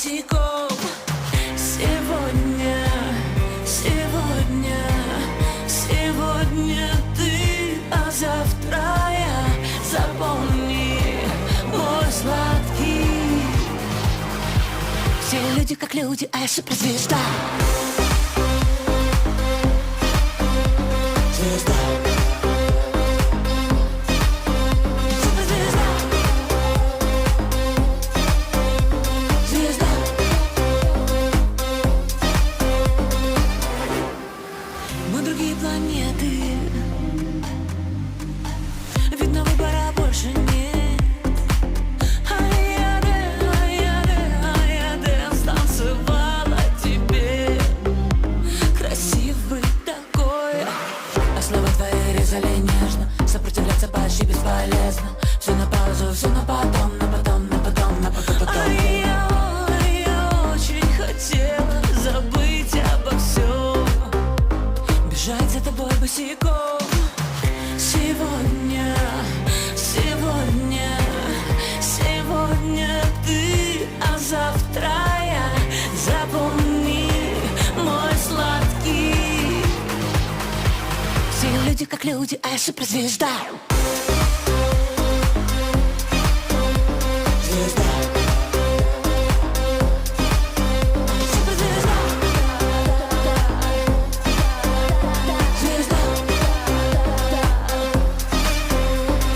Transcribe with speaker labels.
Speaker 1: босиком. Сегодня, сегодня, сегодня ты, а завтра я. Запомни, мой сладкий. Все люди как люди, а я суперзвезда. Звезда. Суперзвезда. Звезда. Мы другие планеты. Видно, выбора больше нет. Ай-яде, станцевала тебе. Красивый такой. А слова твои резали нежно. Сопротивляться почти бесполезно. Все на паузу, все на потом, на потом, на потом, на потом. Я очень хотела забыть обо всем. Бежать за тобой босиком. Сегодня, сегодня, сегодня ты, а завтра я. Запомни, мой сладкий. Все люди как люди, а я суперзвезда.